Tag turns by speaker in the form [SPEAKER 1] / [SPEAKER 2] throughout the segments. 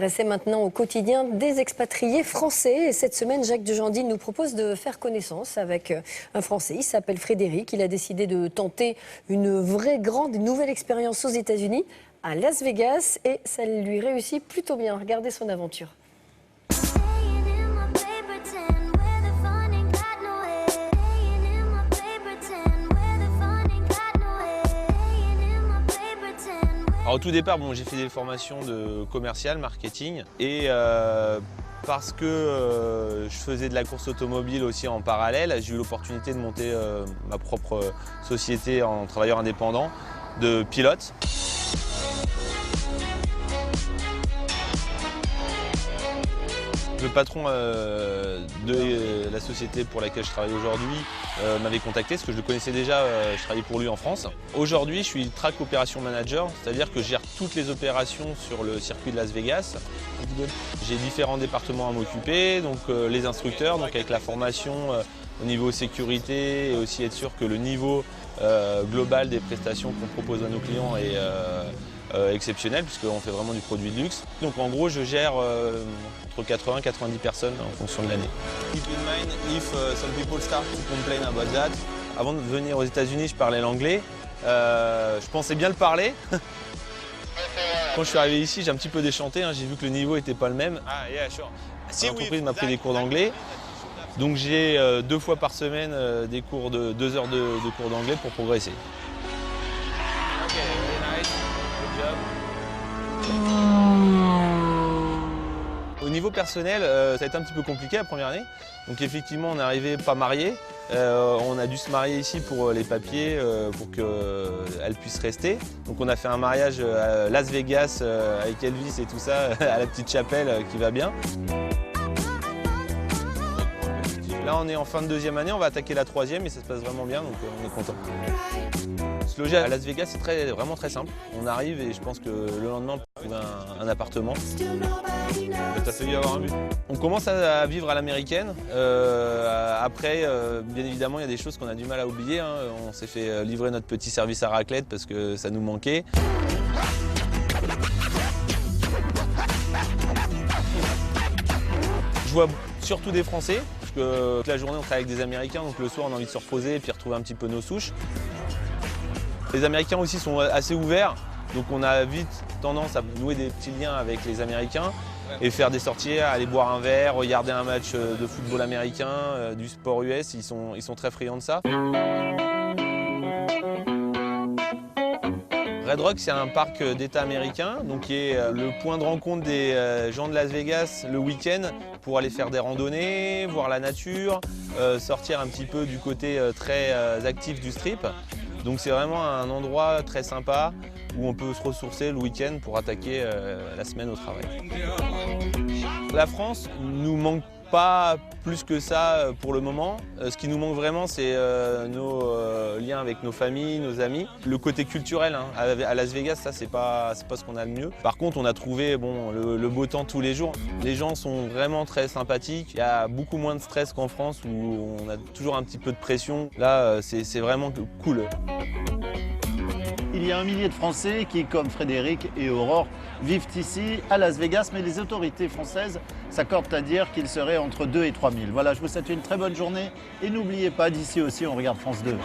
[SPEAKER 1] C'est maintenant au quotidien des expatriés français. Et cette semaine, Jacques Dujandil nous propose de faire connaissance avec un Français. Il s'appelle Frédéric. Il a décidé de tenter une vraie grande et nouvelle expérience aux États-Unis, à Las Vegas. Et ça lui réussit plutôt bien. Regardez son aventure.
[SPEAKER 2] Alors, au tout départ, j'ai fait des formations de commercial, marketing, et parce que je faisais de la course automobile aussi en parallèle, j'ai eu l'opportunité de monter ma propre société en travailleur indépendant de pilote. Le patron de la société pour laquelle je travaille aujourd'hui m'avait contacté parce que je le connaissais déjà, je travaillais pour lui en France. Aujourd'hui, je suis Track Operation Manager, c'est-à-dire que je gère toutes les opérations sur le circuit de Las Vegas. J'ai différents départements à m'occuper, donc les instructeurs, donc avec la formation au niveau sécurité et aussi être sûr que le niveau global des prestations qu'on propose à nos clients est exceptionnel puisqu'on fait vraiment du produit de luxe. Donc en gros, je gère entre 80 et 90 personnes en fonction de l'année. Keep in mind if some people start to complain about that. Avant de venir aux États-Unis, je parlais l'anglais. Je pensais bien le parler. Quand je suis arrivé ici, j'ai un petit peu déchanté. J'ai vu que le niveau n'était pas le même. L'entreprise m'a pris des cours d'anglais. Donc j'ai 2 fois par semaine des cours de 2 heures de cours d'anglais pour progresser. Au niveau personnel, ça a été un petit peu compliqué la première année. Donc effectivement, on est arrivé pas mariés. On a dû se marier ici pour les papiers, pour qu'elle puisse rester. Donc on a fait un mariage à Las Vegas avec Elvis et tout ça, à la petite chapelle qui va bien. Là, on est en fin de 2e année, on va attaquer la 3e et ça se passe vraiment bien, donc on est content. Se loger à Las Vegas, c'est vraiment très simple. On arrive et je pense que le lendemain, on peut trouver un appartement. T'as failli avoir un but. On commence à vivre à l'américaine. Après, bien évidemment, il y a des choses qu'on a du mal à oublier. On s'est fait livrer notre petit service à raclette parce que ça nous manquait. Je vois surtout des Français, parce que toute la journée on travaille avec des Américains, donc le soir on a envie de se reposer et puis retrouver un petit peu nos souches. Les Américains aussi sont assez ouverts, donc on a vite tendance à nouer des petits liens avec les Américains et faire des sorties, aller boire un verre, regarder un match de football américain, du sport US, ils sont très friands de ça. Red Rock, c'est un parc d'État américain, donc qui est le point de rencontre des gens de Las Vegas le week-end pour aller faire des randonnées, voir la nature, sortir un petit peu du côté très actif du strip. Donc c'est vraiment un endroit très sympa où on peut se ressourcer le week-end pour attaquer la semaine au travail. La France nous manque pas plus que ça pour le moment. Ce qui nous manque vraiment, c'est nos liens avec nos familles, nos amis. Le côté culturel à Las Vegas, ça c'est pas ce qu'on a le mieux. Par contre, on a trouvé le beau temps tous les jours. Les gens sont vraiment très sympathiques. Il y a beaucoup moins de stress qu'en France où on a toujours un petit peu de pression. Là, c'est vraiment cool.
[SPEAKER 3] Il y a 1 millier de Français qui, comme Frédéric et Aurore, vivent ici à Las Vegas, mais les autorités françaises s'accordent à dire qu'ils seraient entre 2 et 3 000. Voilà, je vous souhaite une très bonne journée et n'oubliez pas, d'ici aussi, on regarde France 2.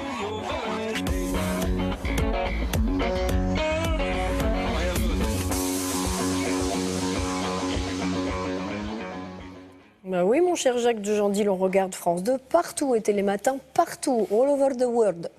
[SPEAKER 1] Bah oui, mon cher Jacques Dujandil, on regarde France 2 partout, et Télématin partout, all over the world.